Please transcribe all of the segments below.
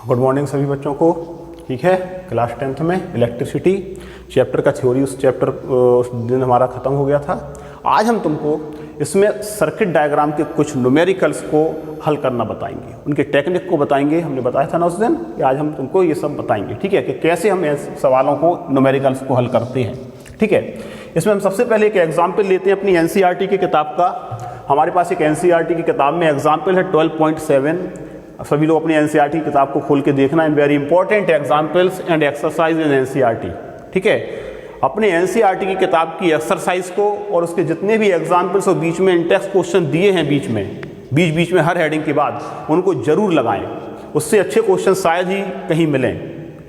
Good morning सभी बच्चों को। ठीक है, क्लास 10th में इलेक्ट्रिसिटी चैप्टर का थ्योरी उस दिन हमारा ख़त्म हो गया था। आज हम तुमको इसमें सर्किट डायग्राम के कुछ न्यूमेरिकल्स को हल करना बताएंगे, उनके टेक्निक को बताएंगे। हमने बताया था ना उस दिन कि आज हम तुमको ये सब बताएंगे। ठीक है, कि कैसे हम ऐसे सवालों को न्यूमेरिकल्स को हल करते हैं। ठीक है, इसमें हम सबसे पहले एक एग्जाम्पल लेते हैं अपनी एनसीईआरटी की किताब का। हमारे पास एक एनसीईआरटी की किताब में एग्जाम्पल है 12.7। सभी लोग अपनी एनसीईआरटी की किताब को खोल के देखना। And very important examples and exercise in NCERT. ठीक है, अपने एनसीईआरटी की किताब की एक्सरसाइज को और उसके जितने भी एग्जाम्पल्स और बीच में इंटेक्स्ट क्वेश्चन दिए हैं बीच में हर हेडिंग के बाद उनको जरूर लगाएं। उससे अच्छे क्वेश्चन शायद ही कहीं मिलें।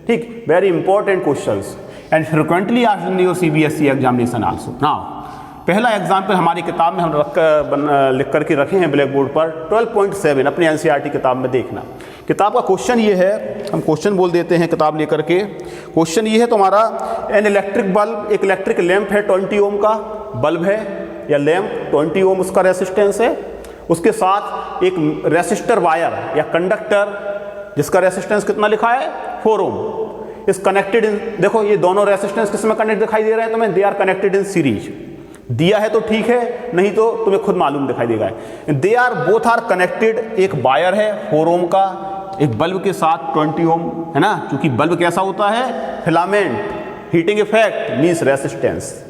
ठीक, very important questions and frequently asked in your CBSE examination also. Now पहला एग्जाम्पल हमारी किताब में हम लिख करके रखे हैं ब्लैक बोर्ड पर 12.7 अपनी एनसीईआरटी किताब में देखना। किताब का क्वेश्चन ये है, हम क्वेश्चन बोल देते हैं किताब लेकर के। क्वेश्चन ये है तुम्हारा, एन इलेक्ट्रिक बल्ब, एक इलेक्ट्रिक लैंप है 20 ओम का बल्ब है या लैंप, 20 ओम उसका रेसिस्टेंस है। उसके साथ एक रेसिस्टर वायर या कंडक्टर जिसका रेसिस्टेंस कितना लिखा है 4 ओम इस कनेक्टेड इन, देखो ये दोनों रेसिस्टेंस किस में कनेक्ट दिखाई दे रहे हैं तुम्हें, they are connected in series. दिया है तो ठीक है, नहीं तो तुम्हें खुद मालूम दिखाई देगा। They are both are connected, एक वायर है 4 ओम का एक बल्ब के साथ 20 ओम है ना। क्योंकि बल्ब कैसा होता है, filament, heating effect means resistance,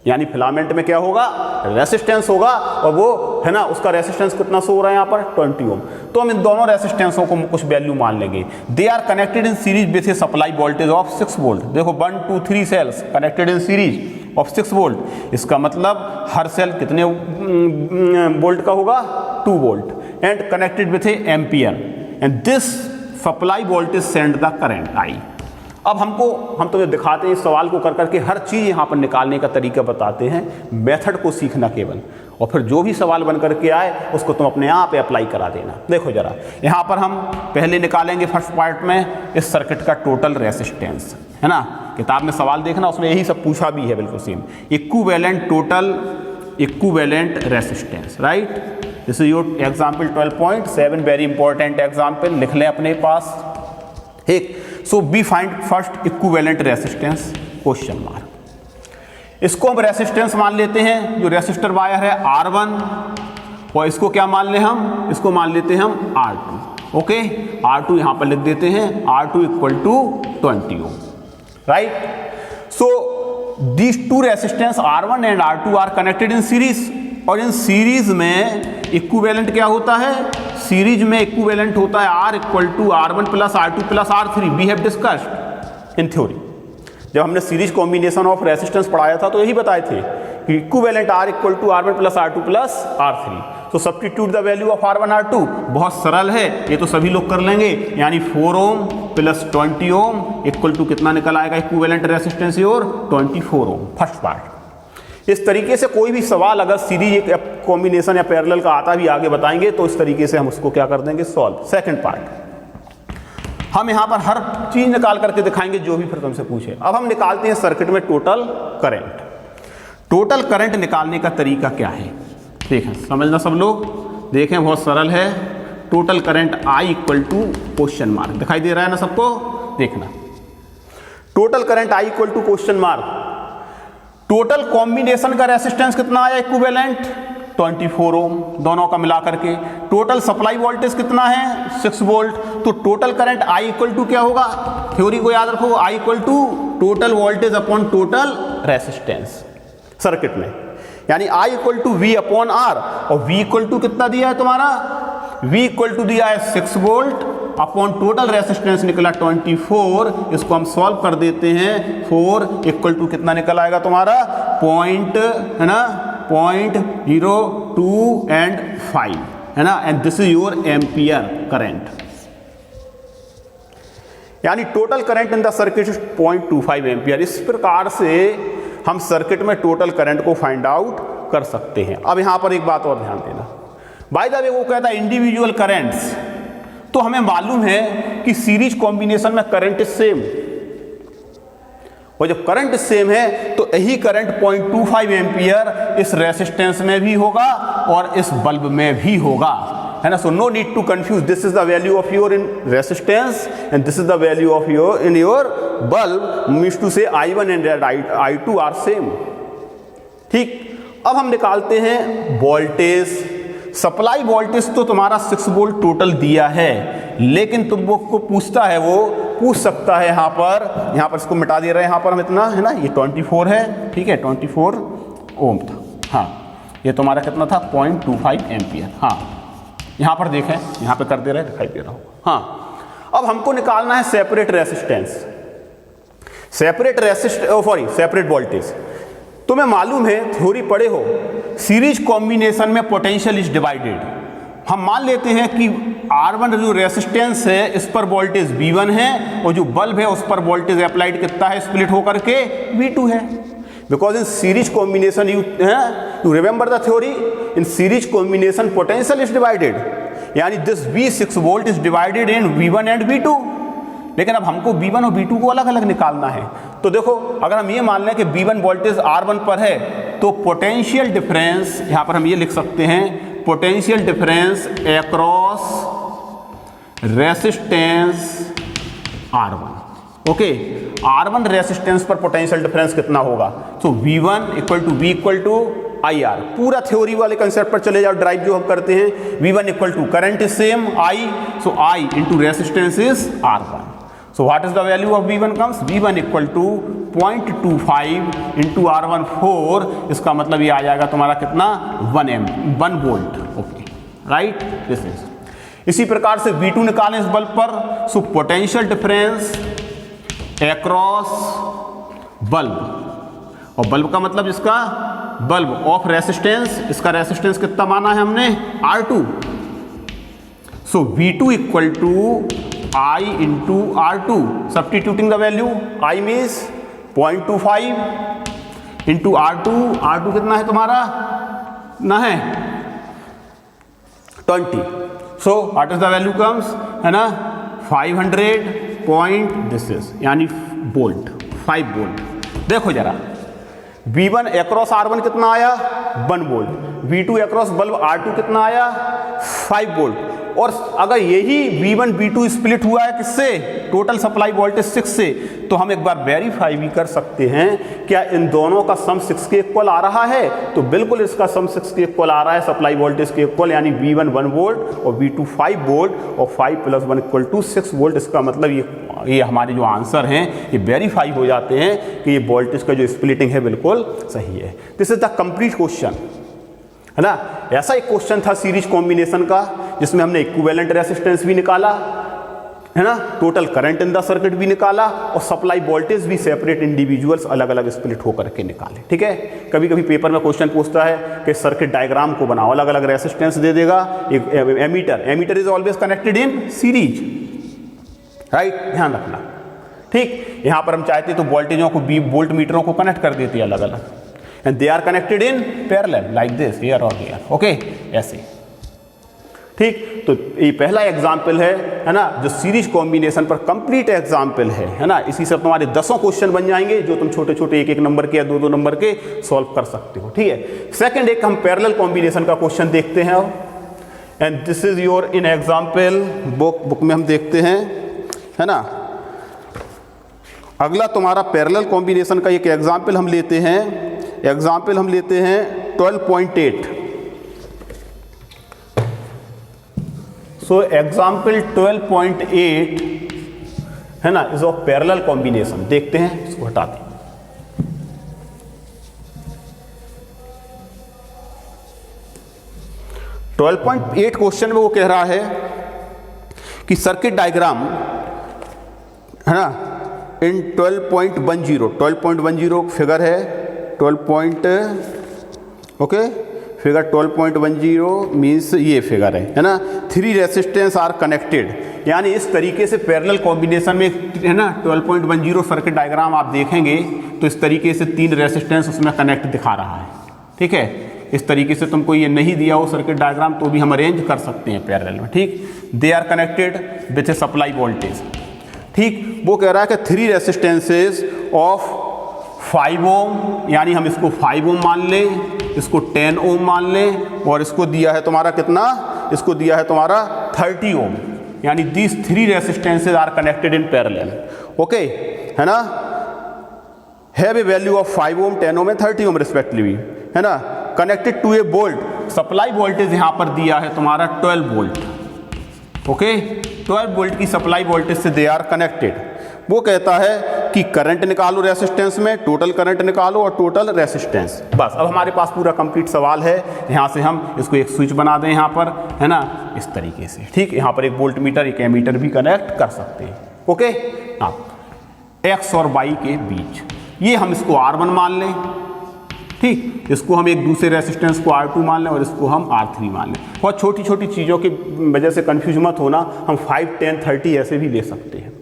यानी फिलामेंट में क्या होगा, रेसिस्टेंस होगा। और वो है ना, उसका रेसिस्टेंस कितना शो हो रहा है यहाँ पर 20 ओम। तो हम इन दोनों रेसिस्टेंसों को कुछ वैल्यू मान लेंगे। They are connected in series with a supply voltage of 6 volt. देखो 1 2 3 cells connected in series of 6 volt. इसका मतलब हर सेल कितने वोल्ट का होगा, 2 volt and connected with a ampere and this supply voltage send the current I. अब हम तुम्हें दिखाते हैं इस सवाल को कर करके हर चीज़ यहाँ पर निकालने का तरीका बताते हैं। मेथड को सीखना केवल, और फिर जो भी सवाल बन करके आए उसको तुम अपने आप अप्लाई करा देना। देखो जरा, यहाँ पर हम पहले निकालेंगे फर्स्ट पार्ट में इस सर्किट का टोटल रेसिस्टेंस, है ना। किताब में सवाल देखना, उसमें यही सब पूछा भी है बिल्कुल same. Equivalent total equivalent resistance, right. This is your example 12.7, very important example, लिख लें अपने पास। ठीक, so we find first equivalent resistance question mark. इसको हम रेसिस्टेंस मान लेते हैं, जो रेसिस्टर वायर है R1, और इसको क्या मान ले हम, इसको मान लेते हैं हम R2। ओके, R2 यहां पर लिख देते हैं, R2 equal to 20 ohm, right. So these two resistance R1 and R2 are connected in series, और इन सीरीज में इक्विवेलेंट क्या होता है, सीरीज में इक्विवेलेंट होता है R equal to R1 plus R2 plus R3। We have discussed in theory, जब हमने सीरीज कॉम्बिनेशन ऑफ रेसिस्टेंस पढ़ाया था तो यही बताए थे कि equivalent R equal to R1 plus R2 plus R3। तो substitute the value of R1 R2, बहुत सरल है, ये तो सभी लोग कर लेंगे। यानी 4 ohm plus 20 ohm equal to कितना निकल आएगा इक्विवेलेंट रेसिस्टेंस और 24 ओम। First part. इस तरीके से कोई भी सवाल अगर सीरीज कॉम्बिनेशन या पैरेलल का आता भी आगे बताएंगे तो इस तरीके से हम उसको क्या कर देंगे, सॉल्व। सेकंड पार्ट, हम यहां पर हर चीज निकाल करके दिखाएंगे जो भी फिर तुमसे पूछे। अब हम निकालते हैं सर्किट में टोटल करंट। टोटल करंट निकालने का तरीका क्या है, देखें, समझना सब लोग, देखें, बहुत सरल है। Total current I equal to question mark, दिखाई दे रहा है ना सबको, देखना। Total current I equal to question mark. Total combination का रेसिस्टेंस कितना आया इक्विवेलेंट, 24 ओम, दोनों का मिला करके। टोटल सप्लाई वोल्टेज कितना है 6 वोल्ट। तो total current I equal to क्या होगा, थ्योरी को याद रखो, I equal to total voltage upon total resistance circuit में, यानी I equal to V upon R। और V इक्वल टू कितना दिया है तुम्हारा, V इक्वल टू दिया है 6 वोल्ट अपॉन टोटल रेसिस्टेंस निकला 24। इसको हम सॉल्व कर देते हैं, 4 इक्वल टू कितना निकल आएगा तुम्हारा, पॉइंट, है ना, 0.02 एंड 5, है ना। And this is your ampere current, यानी total current in the circuit 0.25 ampere. इस प्रकार से हम सर्किट में टोटल करंट को फाइंड आउट कर सकते हैं। अब यहां पर एक बात और ध्यान देना, बाय द वे वो कहता है इंडिविजुअल करंट्स, तो हमें मालूम है कि सीरीज कॉम्बिनेशन में करंट सेम, और जब करंट सेम है तो यही करंट 0.25 एम्पियर इस रेसिस्टेंस में भी होगा और इस बल्ब में भी होगा। है ना. So no need to confuse, this is the value of your in resistance and this is the value of your in your bulb, means to say I1 and I2 are same. ठीक, अब हम निकालते हैं voltage. Supply voltage तो तुम्हारा 6 volt total दिया है, लेकिन तुमको पूछता है, वो पूछ सकता है यहाँ पर इसको मिटा दे रहे हैं, यहाँ पर हम इतना है ना, ये 24 है. ठीक है, 24 ओम था. हाँ, ये तुम्हारा कितना था 0.25 एम्पियर. हाँ, यहाँ पर देखें, यहाँ पे कर दे रहे हैं, दिखाई दे रहा होगा. हाँ, अब हमको निकालना है सेपरेट रेसिस्टेंस, सेपरेट वोल्टेज. तुम्हें मालूम है, थ्योरी पढ़े हो, सीरीज कॉम्बिनेशन में पोटेंशियल इज डिवाइडेड. हम मान लेते हैं कि R1 जो रेसिस्टेंस है इस पर वोल्टेज V1 है, और जो बल्ब है उस पर वोल्टेज अप्लाइड कितना है, स्प्लिट होकर के V2 है. Because in series combination you remember the theory, in series combination potential is divided, यानी this V6 volt is divided in V1 and V2. लेकिन अब हमको V1 और V2 को अलग अलग निकालना है. तो देखो, अगर हम ये मान लें कि V1 वोल्टेज R1 पर है, तो पोटेंशियल डिफरेंस, यहाँ पर हम ये लिख सकते हैं, potential difference across resistance R1. Okay, R1 resistance पर पोटेंशियल डिफरेंस कितना होगा? So V1 equal to V equal to IR. पूरा थ्योरी वाले कंसेप्ट पर चले जाओ, ड्राइव जो हम करते हैं. V1 equal to current is same I, so I into resistance is R1. So what is the value of V1 comes? V1 equal to 0.25 into R1 4. इसका मतलब ये आ जाएगा तुम्हारा कितना 1 volt. Okay, right, this is. इसी प्रकार से V2 निकालें इस बल्ब पर. So potential difference across bulb, और बल्ब का मतलब इसका बल्ब ऑफ रेसिस्टेंस, इसका रेसिस्टेंस कितना माना है हमने R2. So V2 equal to I into R2, substituting the value. I means 0.25 into R2 कितना है तुम्हारा ना है 20. So what is the value comes, है ना 500 पॉइंट, दिस इज यानी वोल्ट, 5 वोल्ट. देखो जरा, V1 अक्रॉस R1 कितना आया 1 volt, V2 across bulb R2 कितना आया 5 वोल्ट. और अगर यही V1 V2 स्प्लिट हुआ है किससे, टोटल सप्लाई वोल्टेज 6 से, तो हम एक बार वेरीफाई भी कर सकते हैं क्या इन दोनों का सम 6 के इक्वल आ रहा है. तो बिल्कुल इसका सम 6 के इक्वल आ रहा है, सप्लाई वोल्टेज के इक्वल, यानी V1 1 वोल्ट और V2 5 वोल्ट, और 5 + 1 इक्वल टू 6 वोल्ट. इसका मतलब ये हमारे जो आंसर हैं ये वेरीफाई हो जाते हैं कि ये वोल्टेज का जो स्प्लिटिंग है बिल्कुल सही है. This is the complete question, है ना. ऐसा एक क्वेश्चन था सीरीज कॉम्बिनेशन का, जिसमें हमने इक्विवेलेंट रेसिस्टेंस भी निकाला, है ना, total current in the circuit भी निकाला, और सप्लाई वोल्टेज भी सेपरेट इंडिविजुअल्स अलग अलग स्प्लिट होकर के निकाले. ठीक है, कभी कभी पेपर में क्वेश्चन पूछता है कि सर्किट डायग्राम को बनाओ, अलग अलग रेसिस्टेंस दे देगा. एक ammeter is always connected in series, right, ध्यान रखना. ठीक, यहां पर हम चाहते तो वोल्टेजों को वोल्ट मीटरों को कनेक्ट कर देते अलग अलग, and they are connected in parallel like this, here or here. okay, ऐसे. ठीक, तो ये पहला एग्जाम्पल है ना, जो सीरीज कॉम्बिनेशन पर कंप्लीट एग्जाम्पल है ना. इसी से तुम्हारे 10 क्वेश्चन बन जाएंगे, जो तुम छोटे छोटे 1-1 नंबर के या 2-2 नंबर के सॉल्व कर सकते हो. ठीक है, सेकंड एक हम पैरेलल कॉम्बिनेशन का क्वेश्चन देखते हैं अब, and this is your in example book में हम देखते हैं, है ना. अगला तुम्हारा पैरेलल कॉम्बिनेशन का एक एग्जाम्पल हम लेते हैं, 12.8. सो एग्जाम्पल 12.8 है ना, इज ऑफ पैरेलल कॉम्बिनेशन. देखते हैं, इसको हटा दें. क्वेश्चन में वो कह रहा है कि सर्किट डायग्राम, है ना, इन 12.10 फिगर है, 12.10 मीन्स ये फिगर है ना. 3 रेसिस्टेंस आर कनेक्टेड, यानी इस तरीके से पैरेलल कॉम्बिनेशन में, है ना, 12.10 सर्किट डायग्राम आप देखेंगे तो इस तरीके से 3 रेसिस्टेंस उसमें कनेक्ट दिखा रहा है. ठीक है, इस तरीके से तुमको ये नहीं दिया हो सर्किट डायग्राम तो भी हम अरेंज कर सकते हैं पैरेलल में. ठीक, they are connected with a supply voltage. ठीक, वो कह रहा है कि 3 रेसिस्टेंसेज ऑफ 5 ओम, यानी हम इसको 5 ओम मान लें, इसको 10 ओम मान लें, और इसको दिया है तुम्हारा कितना इसको दिया है तुम्हारा 30 ओम, यानी these 3 resistances are connected in parallel, okay, है ना, have a value of 5 ohm, 10 ohm and 30 ohm respectively, है ना, connected to a volt, supply voltage यहां पर दिया है तुम्हारा 12 वोल्ट, ओके, 12 वोल्ट की सप्लाई वोल्टेज से दे आर कनेक्टेड। वो कहता है कि करंट निकालो रेसिस्टेंस में, टोटल करंट निकालो और टोटल रेसिस्टेंस। बस अब हमारे पास पूरा कंप्लीट सवाल है। यहाँ से हम इसको एक स्विच बना दें यहाँ पर, है ना, इस तरीके से, ठीक, यहाँ पर एक वोल्ट मीटर एक एमीटर भी कनेक्ट कर सकते हैं, ओके। हाँ, एक्स और वाई के बीच ये हम इसको R1 मान लें, ठीक, इसको हम एक दूसरे रेसिस्टेंस को R2 मान लें और इसको हम R3 मान लें। बहुत छोटी छोटी चीज़ों की वजह से कंफ्यूज मत होना, हम 5, 10, 30 ऐसे भी ले सकते हैं।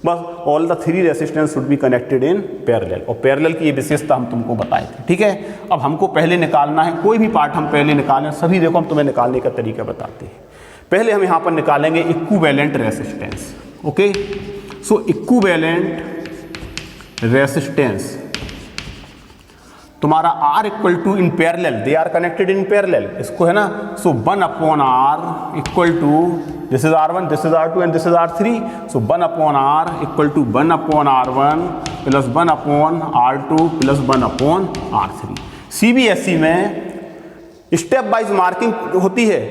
बस all the 3 resistance should be connected in parallel, और पैरेलल की ये विशेषता हम तुमको बताए थे, ठीक है। अब हमको पहले निकालना है, कोई भी पार्ट हम पहले निकालें, सभी देखो हम तुम्हें निकालने का तरीका बताते हैं। पहले हम यहाँ पर निकालेंगे equivalent resistance, okay. So equivalent resistance तुम्हारा R equal to in parallel, they are connected in parallel, इसको है ना, so 1/R equal to, this is R1, this is R2 and this is R3, so 1/R equal to 1/R1 plus 1/R2 plus 1/R3। CBSE में stepwise marking होती है।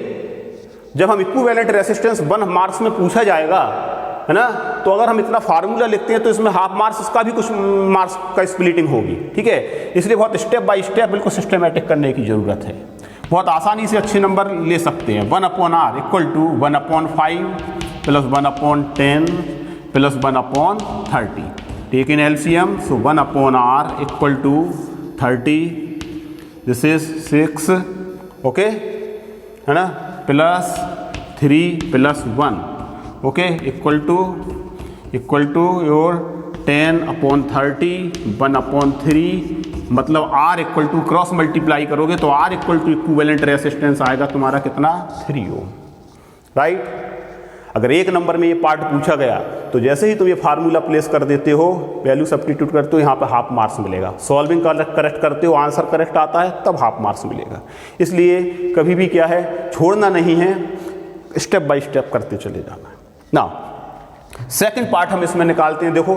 जब हम equivalent resistance 1 marks में पूछा जाएगा, है ना, तो अगर हम इतना फार्मूला लिखते हैं तो इसमें हाफ मार्क्स का भी कुछ मार्क्स का स्प्लिटिंग होगी, ठीक है। इसलिए बहुत स्टेप बाय स्टेप बिल्कुल सिस्टमेटिक करने की जरूरत है, बहुत आसानी से अच्छे नंबर ले सकते हैं। 1/R equal to 1/5 plus 1/10 plus 1/30, taking LCM, so 1/R equal to 30, this is 6, okay, है ना, plus 3 plus 1, okay, equal to your 10/30 1/3, मतलब R equal to cross multiply करोगे तो R equal to equivalent resistance आएगा तुम्हारा कितना, 3 ओम, right. अगर एक नंबर में ये पार्ट पूछा गया तो जैसे ही तुम ये फार्मूला प्लेस कर देते हो, वैल्यू सब्स्टिट्यूट करते हो, यहाँ पे हाफ मार्क्स मिलेगा। सॉल्विंग करेक्ट करते हो, आंसर करेक्ट आता है, तब हाफ मार्क्स मिलेगा। इसलिए कभी भी क्या है, छोड़ना नहीं है, स्टेप बाय स्टेप करते चले जाना है। नाउ सेकंड पार्ट हम इसमें निकालते हैं। देखो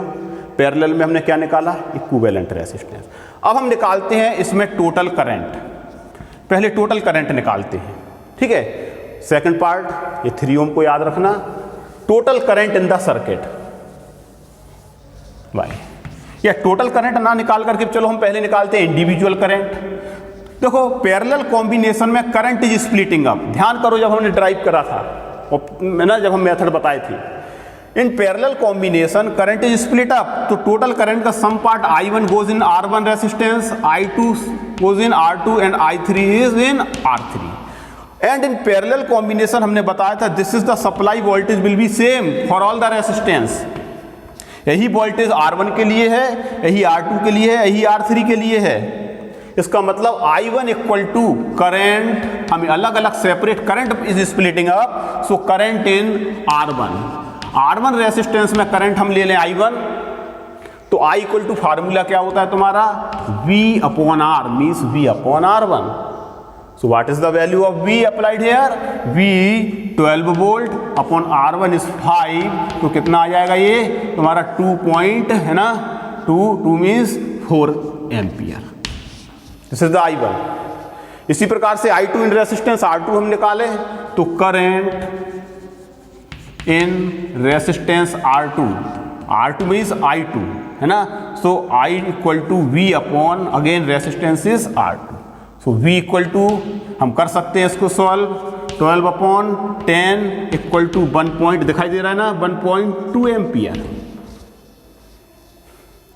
पैरेलल में हमने क्या निकाला, इक्विवेलेंट रेसिस्टेंस। अब हम निकालते हैं इसमें टोटल करंट। पहले टोटल करंट निकालते हैं, ठीक है। सेकंड पार्ट ये 3 ओम को याद रखना, total current in the circuit भाई, या टोटल करंट ना निकाल करके चलो हम पहले निकालते हैं इंडिविजुअल करंट। देखो पैरेलल कॉम्बिनेशन में करंट इज स्प्लिटिंग अप, ध्यान करो जब हमने ड्राइव करा था ना, जब हम मेथड बताए थे, in parallel combination current is split up, तो टोटल करंट का some part I1 goes in R1 resistance, I2 goes in R2 and I3 is in R3। And in parallel combination हमने बताया था this is the supply voltage will be same for all the resistance. यही voltage R1 के लिए है, यही R2 के लिए है, यही R3 के लिए है। इसका मतलब I1 इक्वल टू करेंट, हमें अलग अलग separate current is splitting up, so current in R1 resistance में करंट हम ले लें I1, तो I इक्वल टू फार्मूला क्या होता है तुम्हारा, V/R means V/R1। So what is the value of V applied here, V 12 volt upon R1 is 5, तो कितना आ जाएगा ये तुम्हारा 2 पॉइंट, है ना, 2 means 4 ampere. This is the I1। इसी प्रकार से I2 इन रेसिस्टेंस R2 हम निकाले, तो current in resistance R2 means I2, है ना, so I equal to V upon again resistance is R2, so V equal to हम कर सकते हैं इसको सॉल्व, 12/10 इक्वल टू 1 पॉइंट दिखाई दे रहा है ना, 1.2 एम्पियर,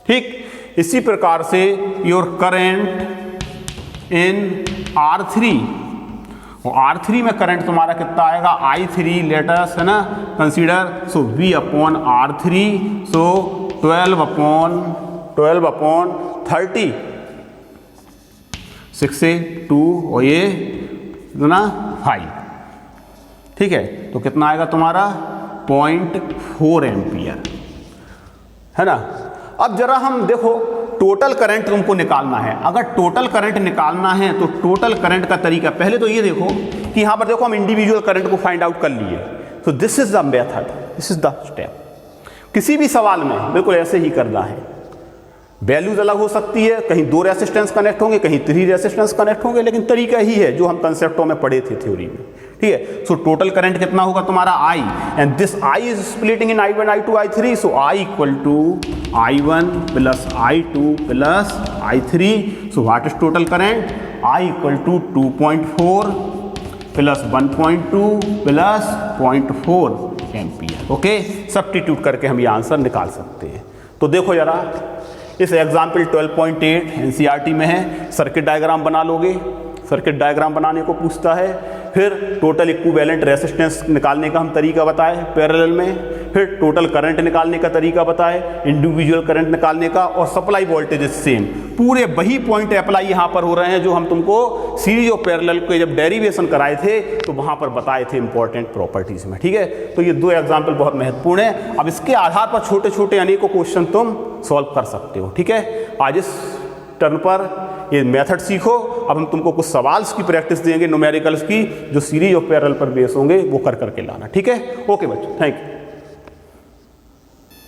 ठीक। इसी प्रकार से योर करंट इन R3, और R3 में करंट तुम्हारा कितना आएगा, I3 लेटस, है ना, कंसीडर, सो V अपॉन R3, सो 12/30, 6 से 2 और ये ना 5, ठीक है, तो कितना आएगा तुम्हारा 0.4 एम्पियर, है ना। अब जरा हम देखो टोटल करंट तुमको निकालना है। अगर टोटल करंट निकालना है तो टोटल करंट का तरीका, पहले तो ये देखो कि यहाँ पर देखो हम इंडिविजुअल करंट को फाइंड आउट कर लिए। तो this is the method, this is the step. किसी भी सवाल में बिल्कुल ऐसे ही करना है। वैल्यूज अलग हो सकती है, कहीं 2 रेसिस्टेंस कनेक्ट होंगे, कहीं 3 रेसिस्टेंस कनेक्ट होंगे, लेकिन तरीका ही है जो हम कंसेप्टों में पढ़े थे थ्योरी में, ठीक है। सो टोटल करंट कितना होगा तुम्हारा I, and this I is splitting in I1, I2, I3, so I equal to I1 plus I2 plus I3, so what is total current? I equal to 2.4 plus 1.2 plus 0.4 ampere. Okay, substitute करके हम ये answer निकाल सकते हैं। तो देखो जरा, इस एग्जाम्पल 12.8 एनसीईआरटी में है, सर्किट डायग्राम बना लोगे। सर्किट डायग्राम बनाने को पूछता है, फिर टोटल इक्विवेलेंट रेसिस्टेंस निकालने का हम तरीका बताए पैरेलल में, फिर टोटल करंट निकालने का तरीका बताए, इंडिविजुअल करंट निकालने का, और सप्लाई वोल्टेज सेम। पूरे वही पॉइंट अप्लाई यहाँ पर हो रहे हैं जो हम तुमको सीरीज और पैरेलल के जब डेरिवेशन कराए थे तो वहाँ पर बताए थे इंपॉर्टेंट प्रॉपर्टीज में, ठीक है। तो ये 2 एग्जाम्पल बहुत महत्वपूर्ण है। अब इसके आधार पर छोटे छोटे अनेकों क्वेश्चन तुम सॉल्व कर सकते हो, ठीक है। आज इस टर्न पर ये मेथड सीखो। अब हम तुमको कुछ सवाल्स की प्रैक्टिस देंगे, न्यूमेरिकल्स की, जो सीरीज और पैरेलल पर बेस होंगे, वो कर करके लाना, ठीक है। ओके बच्चों, थैंक यू।